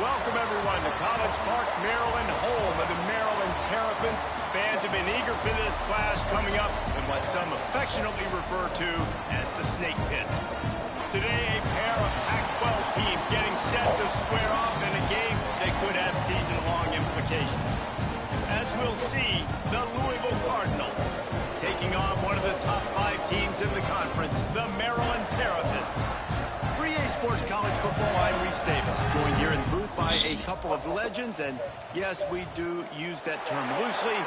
Welcome, everyone, to College Park, Maryland, home of the Maryland Terrapins. Fans have been eager for this clash coming up in what some affectionately refer to as the Snake Pit. Today, a pair of Pac-12 teams getting set to square off in a game that could have season-long implications. As we'll see, the Louisville Cardinals taking on one of the top 5 teams in the conference, the Maryland Terrapins. Sports College Football, I'm Reese Davis, joined here in the booth by a couple of legends, and yes, we do use that term loosely.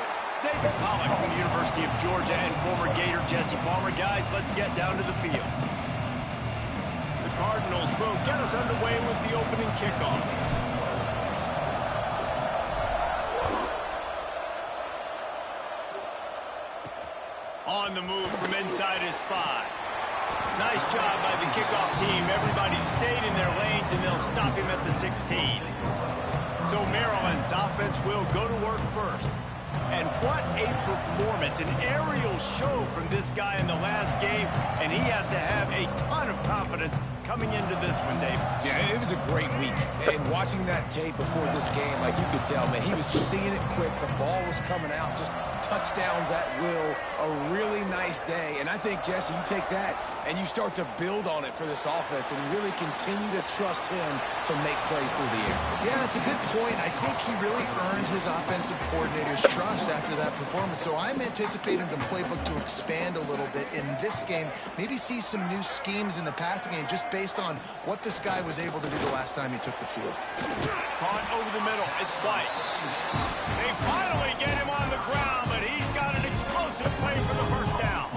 David Pollack from the University of Georgia and former Gator Jesse Palmer. Guys, let's get down to the field. The Cardinals will get us underway with the opening kickoff. On the move from inside his 5. Nice job by the kickoff team. Everybody stayed in their lanes, and they'll stop him at the 16. So Maryland's offense will go to work first. And what a performance, an aerial show from this guy in the last game, and he has to have a ton of confidence coming into this one, Dave. Yeah, it was a great week. And watching that tape before this game, like you could tell, man, he was seeing it quick. The ball was coming out, just touchdowns at will. A really nice day. And I think, Jesse, you take that and you start to build on it for this offense and really continue to trust him to make plays through the air. Yeah, it's a good point. I think he really earned his offensive coordinator's trust after that performance. So I'm anticipating the playbook to expand a little bit in this game. Maybe see some new schemes in the passing game just based on what this guy was able to do the last time he took the field. Caught over the middle. It's White. They finally get him on the ground, but he's got an explosive play for the first down.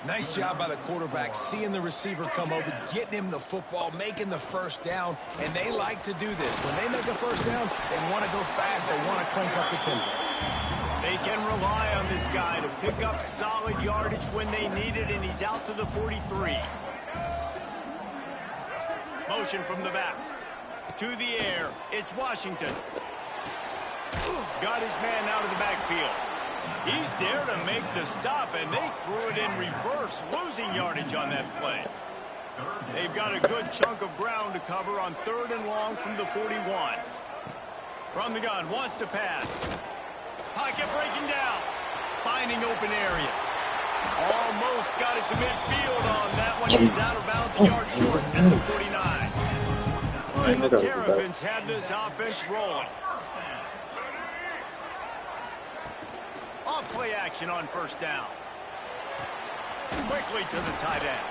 Nice job by the quarterback, seeing the receiver come over, getting him the football, making the first down, and they like to do this. When they make a first down, they want to go fast, they want to crank up the tempo. They can rely on this guy to pick up solid yardage when they need it, and he's out to the 43. Motion from the back. To the air, it's Washington. Got his man out of the backfield. He's there to make the stop, and they threw it in reverse, losing yardage on that play. They've got a good chunk of ground to cover on 3rd and long from the 41. From the gun, wants to pass. Pocket breaking down. Finding open areas. Almost got it to midfield on that one. He's out of bounds, a yard short at the 49. And the Terrapins had this offense rolling. Off-play action on first down. Quickly to the tight end.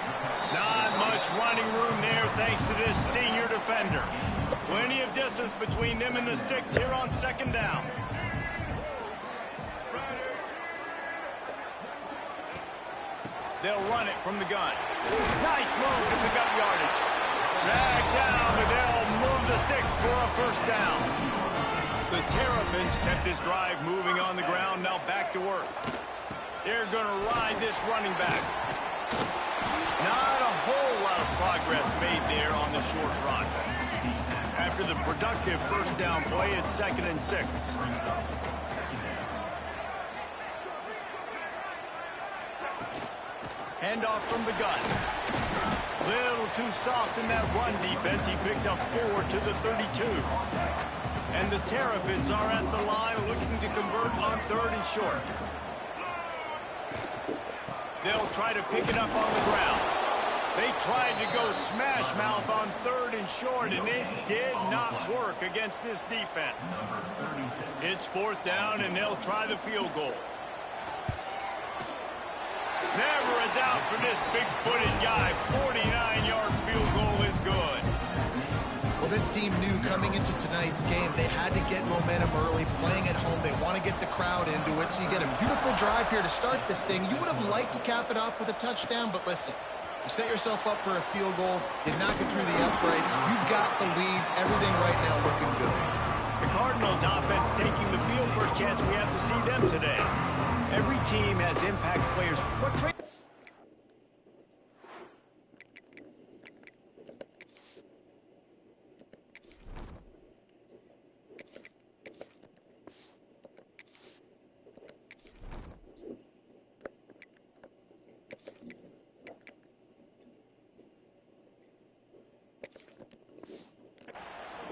Not much running room there thanks to this senior defender. Plenty of distance between them and the sticks here on 2nd down. They'll run it from the gun. Nice move to pick up yardage. Dragged down, but they'll move the sticks for a first down. The Terrapins kept this drive moving on the ground, now back to work. They're going to ride this running back. Not a whole lot of progress made there on the short run. After the productive first down play, it's 2nd and 6. Handoff from the gun. Little too soft in that run defense. He picks up 4 to the 32. And the Terrapins are at the line looking to convert on 3rd and short. They'll try to pick it up on the ground. They tried to go smash mouth on 3rd and short, and it did not work against this defense. It's 4th down, and they'll try the field goal. Never a doubt for this big-footed guy. 49-yard field goal is good. Well, this team knew coming into tonight's game they had to get momentum early, playing at home. They want to get the crowd into it, so you get a beautiful drive here to start this thing. You would have liked to cap it off with a touchdown, but listen, you set yourself up for a field goal. You knock it through the uprights. You've got the lead. Everything right now looking good. The Cardinals offense taking the field. First chance we have to see them today. Every team has impact players. What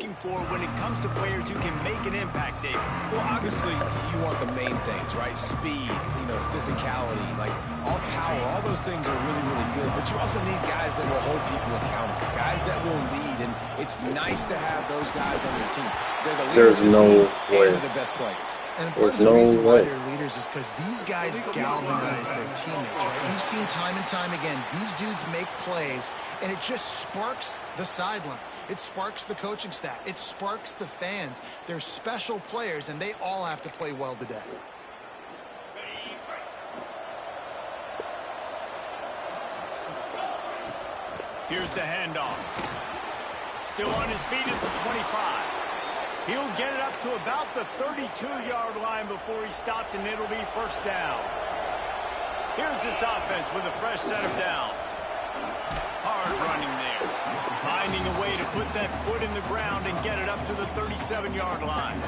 looking for when it comes to players who can make an impact, David? Well, obviously, you want the main things, right? Speed, physicality, like all power, all those things are really, really good. But you also need guys that will hold people accountable, guys that will lead. And it's nice to have those guys on your team. They're the leaders of the team, and they're the best players. And part of the reason why they're leaders is because these guys galvanize their teammates, right? We've seen time and time again, these dudes make plays, and it just sparks the sideline. It sparks the coaching staff. It sparks the fans. They're special players, and they all have to play well today. Here's the handoff. Still on his feet at the 25. He'll get it up to about the 32-yard line before he's stopped, and it'll be first down. Here's this offense with a fresh set of downs. Hard running there. Finding a way to put that foot in the ground and get it up to the 37-yard line.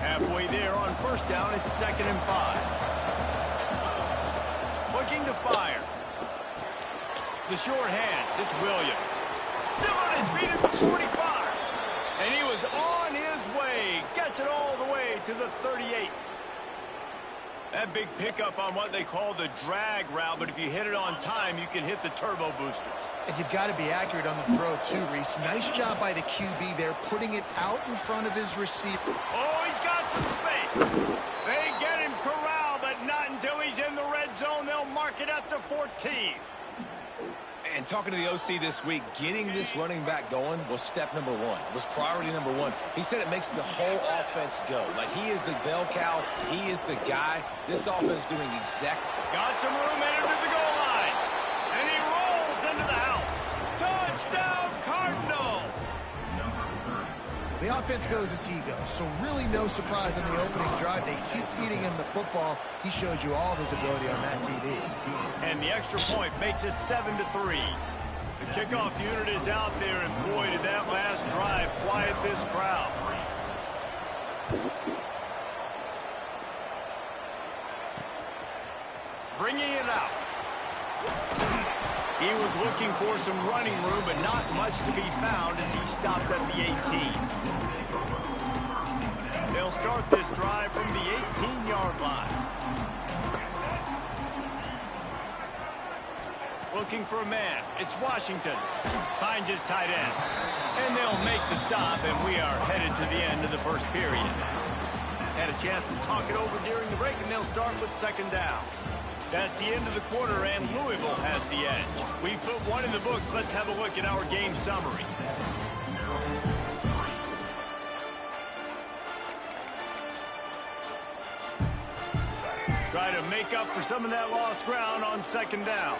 Halfway there on first down, it's 2nd and 5. Looking to fire. The short hands, it's Williams. Still on his feet at the 45. And he was on his way. Gets it all the way to the 38. That big pickup on what they call the drag route, but if you hit it on time, you can hit the turbo boosters. And you've got to be accurate on the throw, too, Reese. Nice job by the QB there, putting it out in front of his receiver. Oh, he's got some space. They get him corralled, but not until he's in the red zone. They'll mark it at the 14. And talking to the OC this week, getting this running back going was step number one. It was priority number one. He said it makes the whole offense go. Like, he is the bell cow. He is the guy. This offense is doing exactly. Got some room in to the goal line. And he rolls into the house. Touchdown, Cardinals! The offense goes as he goes, so really no surprise in the opening drive. They keep feeding him the football. He showed you all of his ability on that TD. And the extra point makes it 7-3. The kickoff unit is out there, and boy, did that last drive quiet this crowd. Bringing it out. He was looking for some running room, but not much to be found as he stopped at the 18. They'll start this drive from the 18-yard line. Looking for a man. It's Washington. Finds his tight end. And they'll make the stop, and we are headed to the end of the first period. Had a chance to talk it over during the break, and they'll start with 2nd down. That's the end of the quarter, and Louisville has the edge. We've put one in the books. Let's have a look at our game summary. Try to make up for some of that lost ground on 2nd down.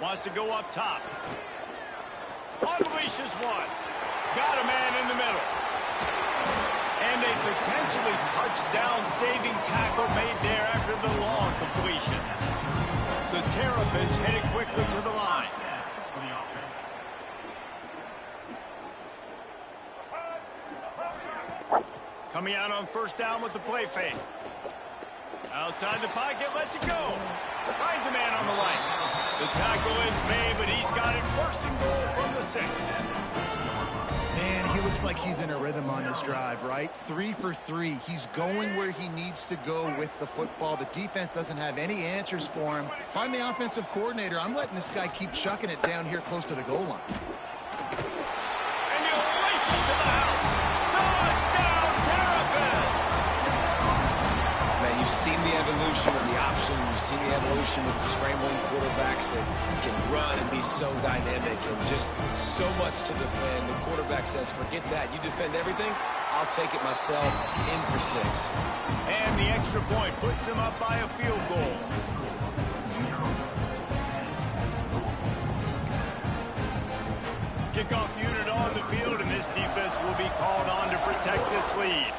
Wants to go up top. Unleashes one. Got a man in the middle. And a potentially touchdown-saving tackle made there after the long completion. The Terrapins headed quickly to the line. Coming out on 1st down with the play fake. Outside the pocket, lets it go. Finds a man on the line. The tackle is made, but he's got it 1st and goal from the 6. Man, he looks like he's in a rhythm on this drive, right? 3 for 3. He's going where he needs to go with the football. The defense doesn't have any answers for him. Find the offensive coordinator. I'm letting this guy keep chucking it down here close to the goal line. And he'll race it to the house. Touchdown, Terrapins! Man, you've seen the evolution of the option. You've seen the evolution with the scrambling quarterbacks that can run and be so dynamic and just so much to defend. The quarterback says, forget that. You defend everything, I'll take it myself. In for 6. And the extra point puts them up by a field goal. Kickoff unit on the field, and this defense will be called on to protect this lead.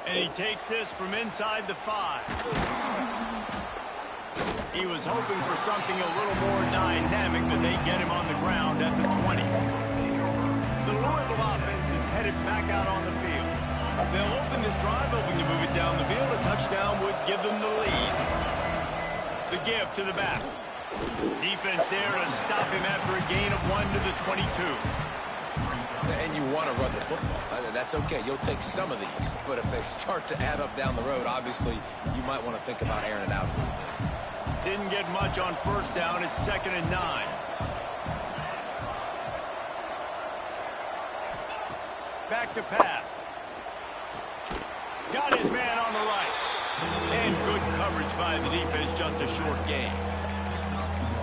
And he takes this from inside the 5. He was hoping for something a little more dynamic, but they get him on the ground at the 20. The Louisville offense is headed back out on the field. They'll open this drive, hoping to move it down the field. A touchdown would give them the lead. The give to the back. Defense there to stop him after a gain of 1 to the 22. And you want to run the football. That's okay. You'll take some of these. But if they start to add up down the road, obviously, you might want to think about airing it out a little bit. Didn't get much on first down. It's 2nd and 9. Back to pass. Got his man on the right. And good coverage by the defense, just a short gain.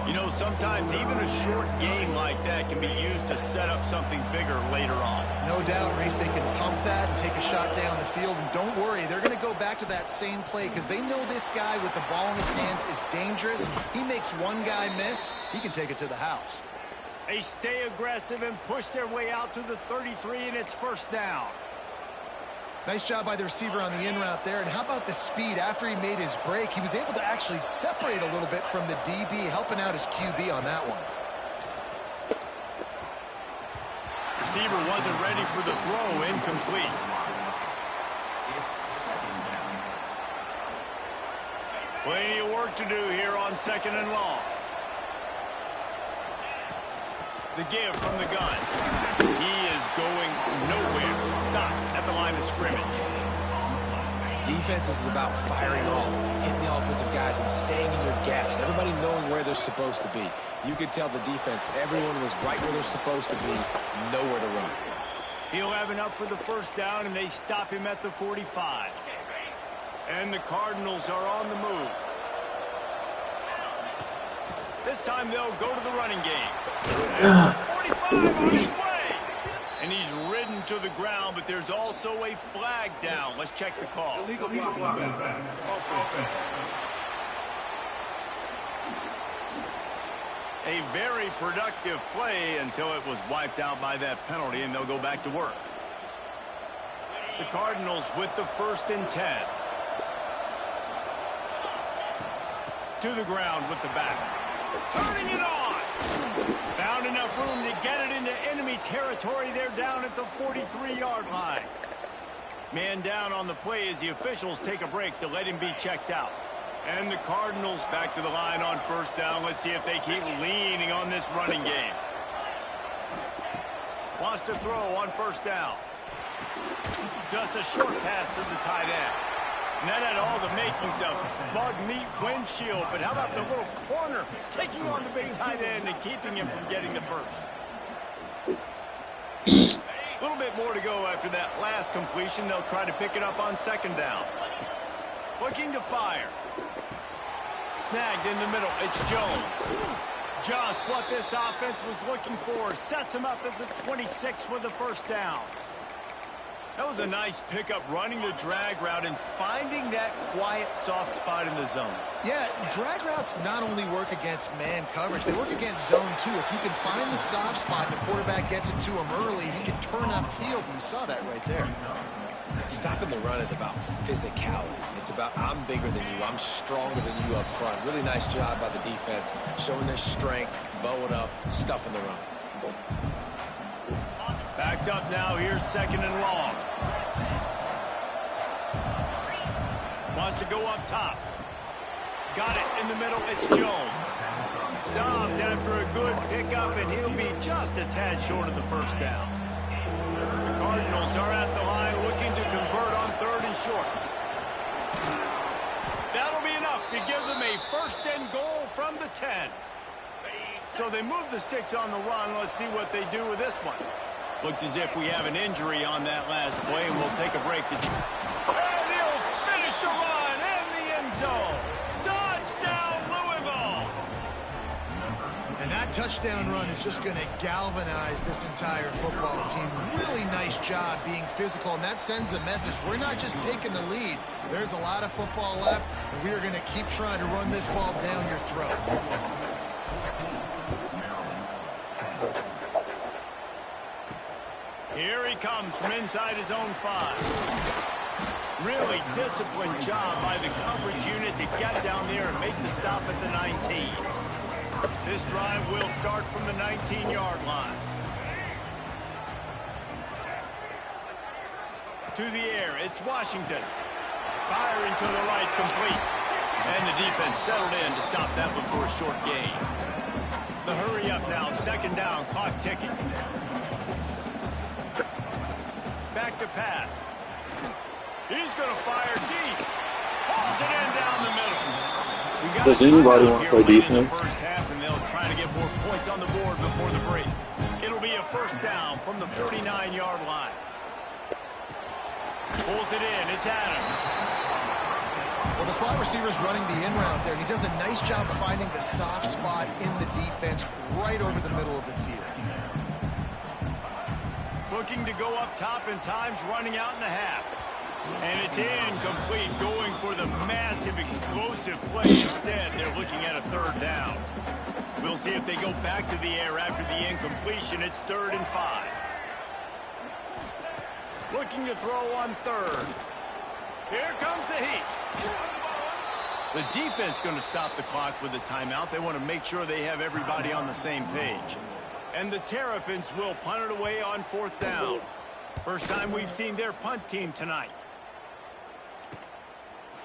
You know, sometimes even a short gain like that can be used to set up something bigger later on. No doubt, Reese, they can pump that and take a shot down the field. And don't worry, they're going to go back to that same play because they know this guy with the ball in his hands is dangerous. He makes one guy miss, he can take it to the house. They stay aggressive and push their way out to the 33, and it's 1st down. Nice job by the receiver on the in route there. And how about the speed? After he made his break, he was able to actually separate a little bit from the DB, helping out his QB on that one. Receiver wasn't ready for the throw, incomplete. Plenty of work to do here on 2nd and long. The give from the gun. He is going nowhere. Stop at the line of scrimmage. Defense is about firing off, hitting the offensive guys, and staying in your gaps. Everybody knowing where they're supposed to be. You could tell the defense, everyone was right where they're supposed to be, nowhere to run. He'll have enough for the 1st down, and they stop him at the 45. And the Cardinals are on the move. This time they'll go to the running game. 45 on his way. And he's ridden to the ground, but there's also a flag down. Let's check the call. A very productive play until it was wiped out by that penalty, and they'll go back to work. The Cardinals with the 1st and 10. To the ground with the back. Turning it on. Found enough room to get it into enemy territory. They're down at the 43-yard line. Man down on the play as the officials take a break to let him be checked out. And the Cardinals back to the line on 1st down. Let's see if they keep leaning on this running game. Wants to throw on 1st down. Just a short pass to the tight end. And that had all the makings of bug meat windshield. But how about the little corner taking on the big tight end and keeping him from getting the first? A little bit more to go after that last completion. They'll try to pick it up on 2nd down. Looking to fire. Snagged in the middle. It's Jones. Just what this offense was looking for. Sets him up at the 26 with the 1st down. That was a nice pickup, running the drag route and finding that quiet, soft spot in the zone. Yeah, drag routes not only work against man coverage, they work against zone too. If you can find the soft spot and the quarterback gets it to him early, he can turn upfield, and you saw that right there. Stopping the run is about physicality. It's about I'm bigger than you, I'm stronger than you up front. Really nice job by the defense, showing their strength, bowing up, stuffing the run. Backed up now, here's 2nd and long. Wants to go up top. Got it in the middle, it's Jones. Stopped after a good pickup, and he'll be just a tad short of the 1st down. The Cardinals are at the line looking to convert on 3rd and short. That'll be enough to give them a 1st and goal from the 10. So they move the sticks on the run. Let's see what they do with this one. Looks as if we have an injury on that last play, and we'll take a break to... And he'll finish the run in the end zone. Touchdown, Louisville! And that touchdown run is just going to galvanize this entire football team. Really nice job being physical, and that sends a message. We're not just taking the lead. There's a lot of football left, and we are going to keep trying to run this ball down your throat. Here he comes from inside his own 5. Really disciplined job by the coverage unit to get down there and make the stop at the 19. This drive will start from the 19-yard line. To the air, it's Washington. Firing to the right, complete. And the defense settled in to stop that one for a short gain. The hurry up now, second down, clock ticking. Back to pass. He's going to fire deep. Pulls it in down the middle. Does anybody want to play defense? First half, and they'll try to get more points on the board before the break. It'll be a first down from the 39-yard line. Pulls it in. It's Adams. Well, the slot receiver's running the in route there, and he does a nice job finding the soft spot in the defense right over the middle of the field. Looking to go up top, and time's running out in the half. And it's incomplete, going for the massive explosive play. Instead, they're looking at a third down. We'll see if they go back to the air after the incompletion. It's 3rd and 5. Looking to throw on third. Here comes the heat. The defense going to stop the clock with a timeout. They want to make sure they have everybody on the same page. And the Terrapins will punt it away on 4th down. First time we've seen their punt team tonight.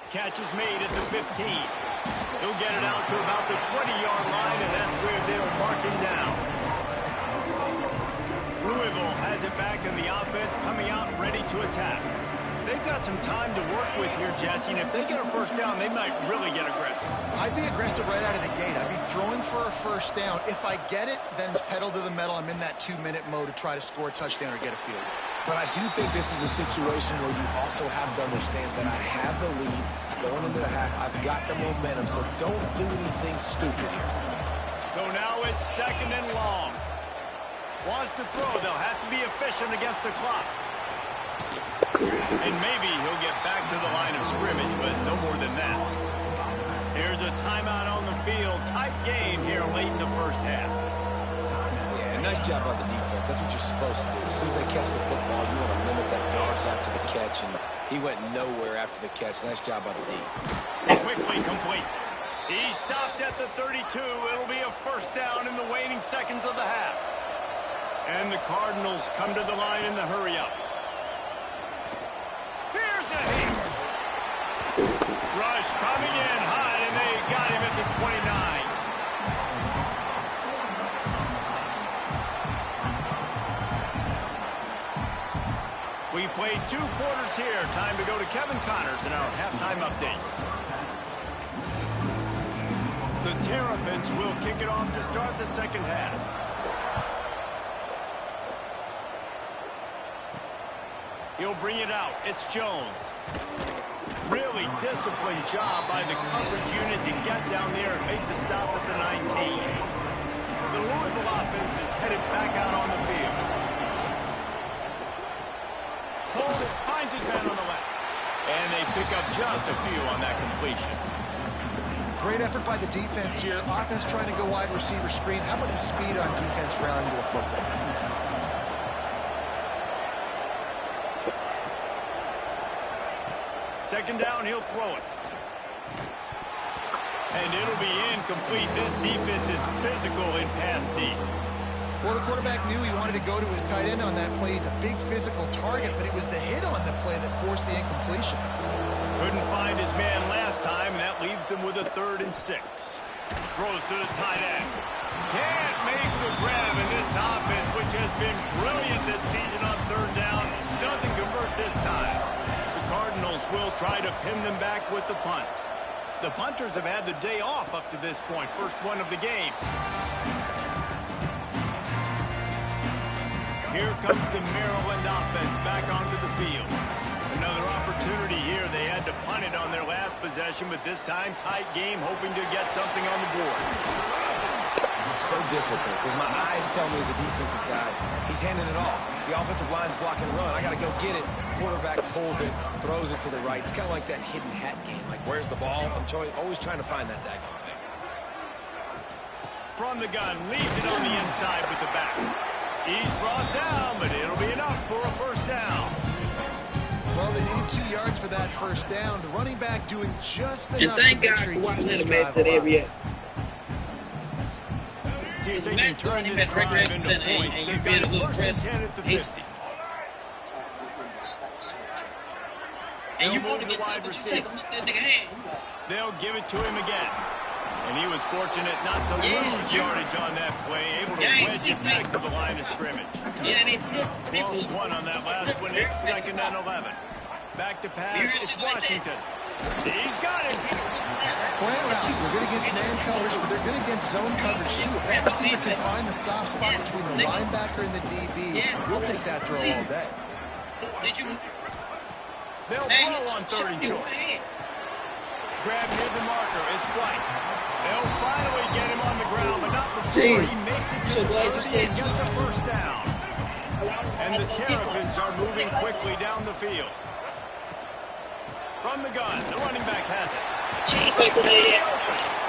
Catch is made at the 15. He'll get it out to about the 20-yard line, and that's where they'll mark him down. Louisville has it back in the offense, coming out ready to attack. They've got some time to work with here, Jesse, and if they get a first down, they might really get aggressive. I'd be aggressive right out of the gate. I'd be throwing for a first down. If I get it, then it's pedal to the metal. I'm in that 2-minute mode to try to score a touchdown or get a field goal. But I do think this is a situation where you also have to understand that I have the lead going into the half. I've got the momentum, so don't do anything stupid here. So now it's 2nd and long. Wants to throw. They'll have to be efficient against the clock. And maybe he'll get back to the line of scrimmage, but no more than that. Here's a timeout on the field. Tight game here late in the first half. Yeah, nice job on the defense. That's what you're supposed to do. As soon as they catch the football, you want to limit that yards after the catch, and he went nowhere after the catch. Nice job on the D. Quickly complete. He stopped at the 32. It'll be a first down in the waning seconds of the half. And the Cardinals come to the line in the hurry-up. Here's a hit. Rush coming in hot, and they got him at the 29. We've played 2 quarters here. Time to go to Kevin Connors in our halftime update. The Terrapins will kick it off to start the second half. He'll bring it out. It's Jones. Really disciplined job by the coverage unit to get down there and make the stop at the 19. The Louisville offense is headed back out on the field. Hold it, finds his man on the left. And they pick up just a few on that completion. Great effort by the defense here. Offense trying to go wide receiver screen. How about the speed on defense rounding to the football? Second down, he'll throw it. And it'll be incomplete. This defense is physical in pass deep. Well, the quarterback knew he wanted to go to his tight end on that play. He's a big physical target, but it was the hit on the play that forced the incompletion. Couldn't find his man last time, and that leaves him with a 3rd and 6. Throws to the tight end. Can't make the grab, and this offense, which has been brilliant this season on 3rd down, doesn't convert this time. The Cardinals will try to pin them back with the punt. The punters have had the day off up to this point. First one of the game. Here comes the Maryland offense back onto the field. Another opportunity here. They had to punt it on their last possession, but this time tight game, hoping to get something on the board. It's so difficult because my eyes tell me as a defensive guy, he's handing it off. The offensive line's blocking run. I got to go get it. Quarterback pulls it, throws it to the right. It's kind of like that hidden hat game. Like, where's the ball? I'm always trying to find that daggone thing. From the gun, leaves it on the inside with the back. He's brought down, but it'll be enough for a first down. Well, they needed 2 yards for that first down. The running back doing just enough. And thank God for watching that match today every year. See if The they can match turn going in this that drive regular into center, points. and you They've being a got little first and pressed 10 at the hasty. 50. And you They'll want to move get the to wide it, but you receiver. take a look at that nigga hand. They'll give it to him again. And he was fortunate not to lose yardage on that play, able to wedge it back to the line of scrimmage. Yeah, they took people. Lost one on that last one. It's 2nd and 11. Back to pass. It's Washington. He's got it. Slant routes. They're good against man coverage, but they're good against zone coverage, too. If that receiver can find the soft spot between the linebacker and the DB, we'll take that throw all day. Did you? They'll throw on 3rd and short. Grab near the marker. It's White. They'll finally get him on the ground, but not before he makes it to the 30 and gets a first down. And the Terrapins are moving quickly down the field. From the gun, the running back has it. It's like when they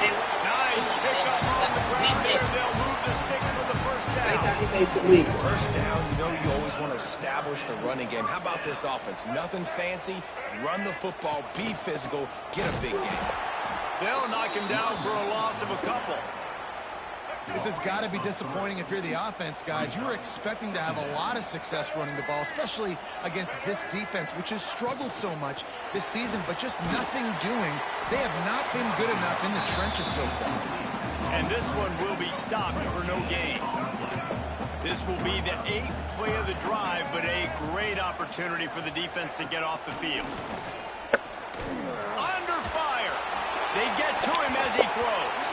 Nice pick up on the ground there. They'll move the sticks with the first down. First down, you know you always want to establish the running game. How about this offense? Nothing fancy. Run the football, be physical, get a big game. They'll knock him down for a loss of a couple. This has got to be disappointing if you're the offense, guys. You were expecting to have a lot of success running the ball, especially against this defense, which has struggled so much this season, but just nothing doing. They have not been good enough in the trenches so far. And this one will be stopped for no gain. This will be the 8th play of the drive, but a great opportunity for the defense to get off the field. Under fire. They get to him as he throws.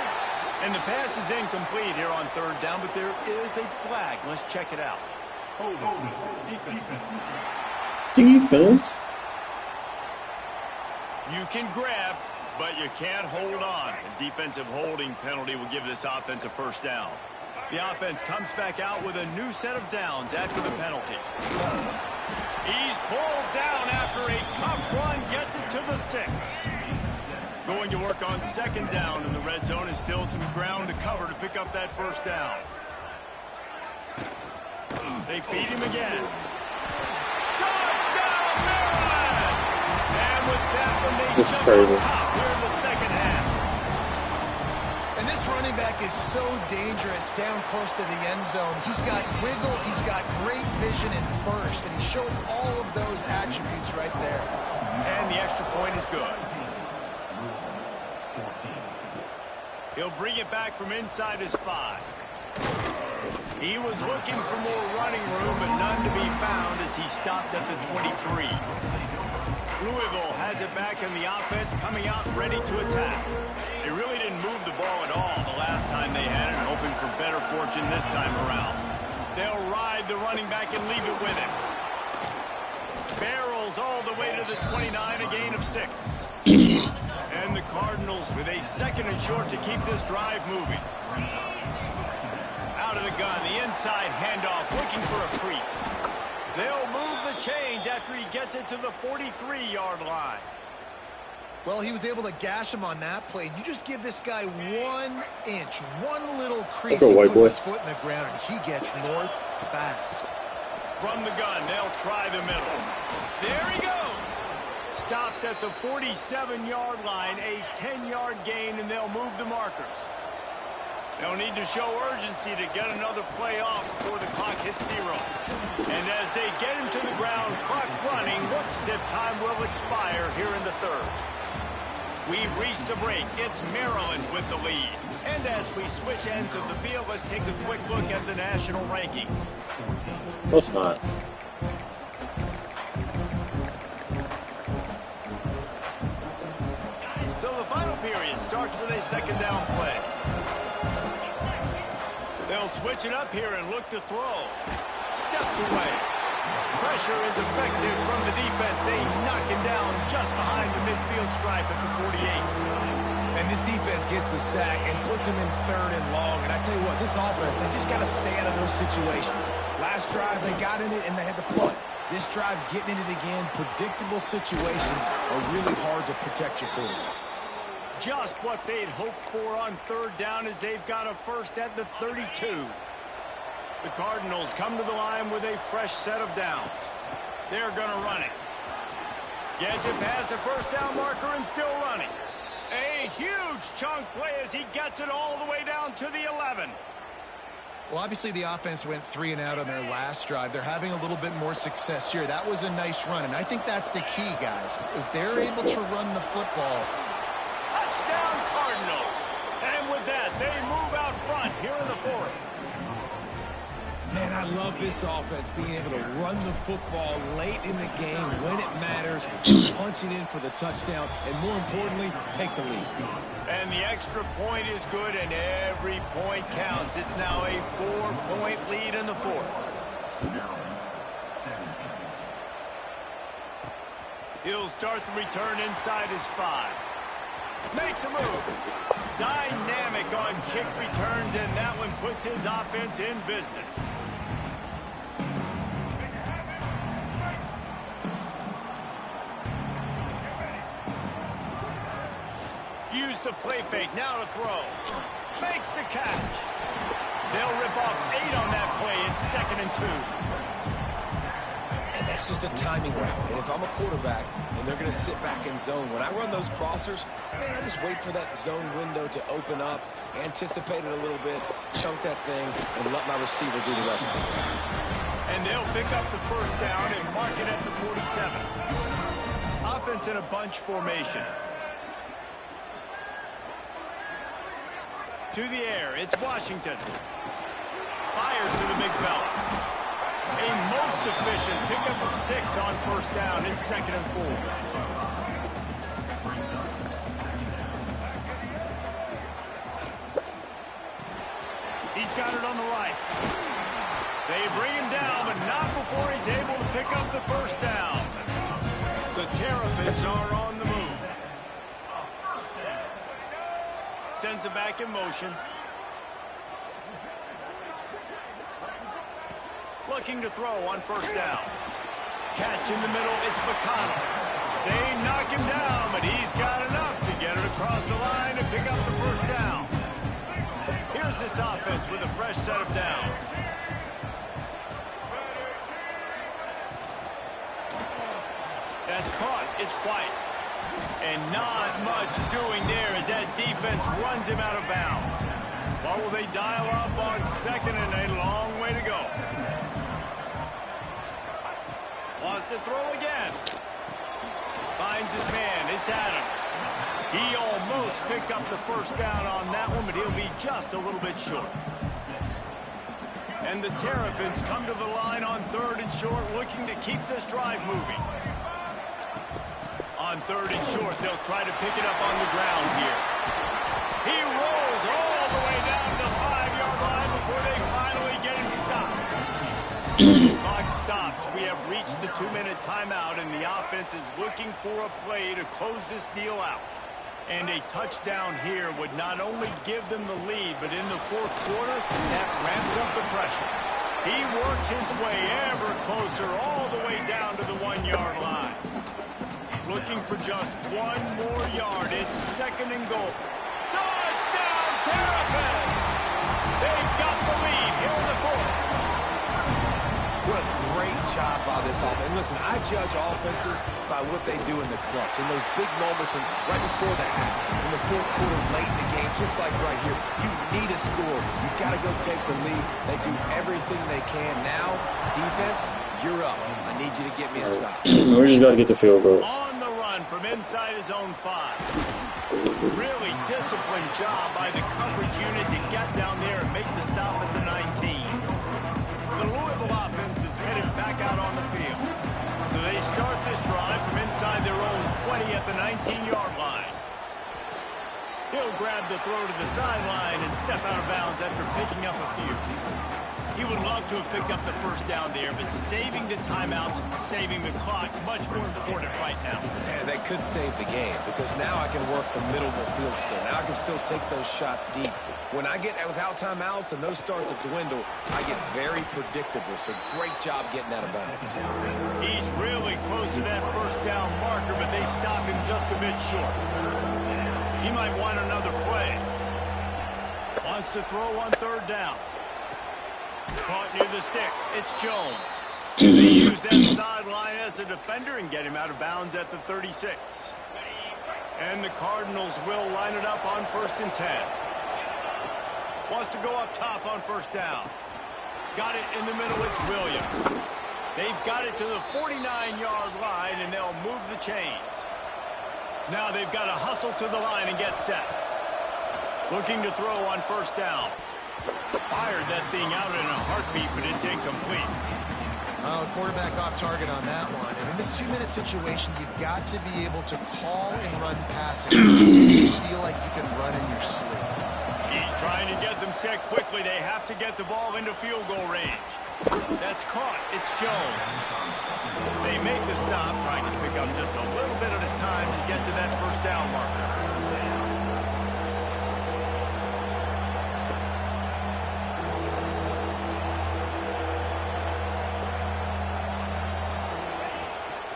And the pass is incomplete here on 3rd down, but there is a flag. Let's check it out. Defense? You can grab, but you can't hold on. A defensive holding penalty will give this offense a first down. The offense comes back out with a new set of downs after the penalty. He's pulled down after a tough run, gets it to the 6. Going to work on 2nd down in the red zone is still some ground to cover to pick up that first down. They feed him again. Touchdown, Maryland! And with that one, they jump on top here in the 2nd half. And this running back is so dangerous down close to the end zone. He's got wiggle, he's got great vision and burst, and he showed all of those attributes right there. And the extra point is good. He'll bring it back from inside his 5. He was looking for more running room, but none to be found as he stopped at the 23. Louisville has it back in the offense, coming out ready to attack. They really didn't move the ball at all the last time they had it, hoping for better fortune this time around. They'll ride the running back and leave it with him. Barrels all the way to the 29, a gain of 6. And the Cardinals with a 2nd and short to keep this drive moving. Out of the gun, the inside handoff, looking for a crease. They'll move the chains after he gets it to the 43-yard line. Well, he was able to gash him on that play. You just give this guy 1 inch, one little crease. He puts his foot in the ground, and he gets north fast. From the gun, they'll try the middle. There he goes. Stopped at the 47-yard line, a 10-yard gain, and they'll move the markers. They'll need to show urgency to get another play off before the clock hits 0. And as they get him to the ground, clock running, looks as if time will expire here in the 3rd. We've reached the break. It's Maryland with the lead. And as we switch ends of the field, let's take a quick look at the national rankings. Let's not. So the final period starts with a 2nd down play. They'll switch it up here and look to throw. Steps away. Pressure is effective from the defense. They knock him down just behind the midfield stripe at the 48. And this defense gets the sack and puts him in 3rd and long. And I tell you what, this offense, they just got to stay out of those situations. Last drive, they got in it and they had to punt. This drive, getting in it again, predictable situations are really hard to protect your quarterback. Just what they'd hoped for on 3rd down as they've got a first at the 32. The Cardinals come to the line with a fresh set of downs. They're going to run it. Gets it past the first down marker and still running. A huge chunk play as he gets it all the way down to the 11. Well, obviously the offense went 3 and out on their last drive. They're having a little bit more success here. That was a nice run, and I think that's the key, guys. If they're able to run the football, Touchdown, Cardinals. And with that, they move out front here in the fourth. Man, I love this offense, being able to run the football late in the game when it matters, punch it in for the touchdown, and more importantly, take the lead. And the extra point is good, and every point counts. It's now a 4-point lead in the fourth. He'll start the return inside his 5. Makes a move. Dynamic on kick returns, and that one puts his offense in business. Use the play fake, now to throw. Makes the catch. They'll rip off 8 on that play in 2nd and 2. And that's just a timing route. And if I'm a quarterback and they're going to sit back in zone, when I run those crossers, man, I just wait for that zone window to open up, anticipate it a little bit, chunk that thing, and let my receiver do the rest of it. And they'll pick up the first down and mark it at the 47. Offense in a bunch formation. To the air, it's Washington. Fires to the big fella. A most efficient pickup of 6 on first down in 2nd and 4. He's got it on the right. They bring him down, but not before he's able to pick up the first down. The Terrapins are on the move. Sends it back in motion. Looking to throw on first down. Catch in the middle, it's McConnell. They knock him down, but he's got enough to get it across the line and pick up the first down. Here's this offense with a fresh set of downs. That's caught, it's White. And not much doing there as that defense runs him out of bounds. What will they dial up on 2nd and a long way to go? Wants to throw again. Finds his man. It's Adams. He almost picked up the first down on that one, but he'll be just a little bit short. And the Terrapins come to the line on 3rd and short, looking to keep this drive moving. On 3rd and short, they'll try to pick it up on the ground here. He rolls all the way down to the 5-yard line before they finally get him stopped. Clock stops. We have reached the 2-minute timeout, and the offense is looking for a play to close this deal out. And a touchdown here would not only give them the lead, but in the 4th quarter, that ramps up the pressure. He works his way ever closer all the way down to the 1-yard line. Looking for just 1 more yard. It's 2nd and goal. Touchdown, Terrapins! They've got the lead here in the 4th. What a great job by this offense. And listen, I judge offenses by what they do in the clutch, in those big moments, and right before the half, in the 4th quarter, late in the game, just like right here. You need a score. You got to go take the lead. They do everything they can. Now, defense, you're up. I need you to get me a stop. We just got to get the field goal. On the run from inside his own 5. Really disciplined job by the coverage unit to get down there and make the stop at the 19. The Louisville offense is headed back out on the field. So they start this drive from inside their own 20 at the 19-yard line. He'll grab the throw to the sideline and step out of bounds after picking up a few. He would love to have picked up the first down there, but saving the timeouts, saving the clock, much more important right now. And that could save the game, because now I can work the middle of the field still. Now I can still take those shots deep. When I get without timeouts and those start to dwindle, I get very predictable. So great job getting out of bounds. He's really close to that first down marker, but they stop him just a bit short. He might want another play. Wants to throw on 3rd down. Caught near the sticks. It's Jones. They use that sideline as a defender and get him out of bounds at the 36. And the Cardinals will line it up on 1st and 10. Wants to go up top on first down. Got it in the middle. It's Williams. They've got it to the 49-yard line, and they'll move the chains. Now they've got to hustle to the line and get set. Looking to throw on first down. Fired that thing out in a heartbeat, but it's incomplete. Oh, quarterback off target on that one. And in this 2-minute situation, you've got to be able to call and run passing. You feel like you can run in your sleep. He's trying to get them set quickly. They have to get the ball into field goal range. That's caught. It's Jones. They make the stop, trying to pick up just a little bit at a time to get to that first down marker.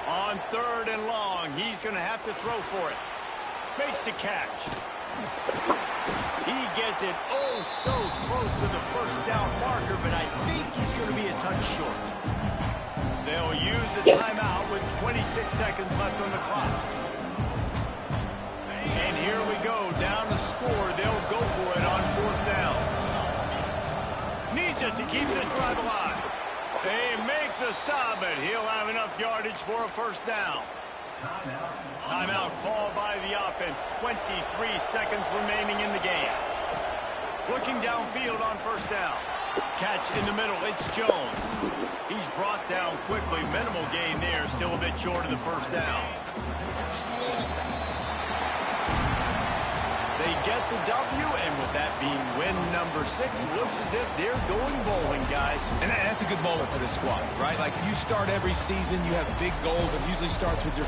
On 3rd and long, he's going to have to throw for it. Makes the catch. He gets it oh so close to the first down marker, but I think he's going to be a touch short. They'll use the timeout with 26 seconds left on the clock. And here we go, down to score. They'll go for it on 4th down. Needs it to keep this drive alive. They make the stop, but he'll have enough yardage for a first down. Timeout called by the offense. 23 seconds remaining in the game. Looking downfield on first down. Catch in the middle. It's Jones. He's brought down quickly. Minimal gain there. Still a bit short of the first down. They get the W, and with that being win number 6, looks as if they're going bowling, guys. And that's a good moment for this squad, right? Like, you start every season, you have big goals. It usually starts with your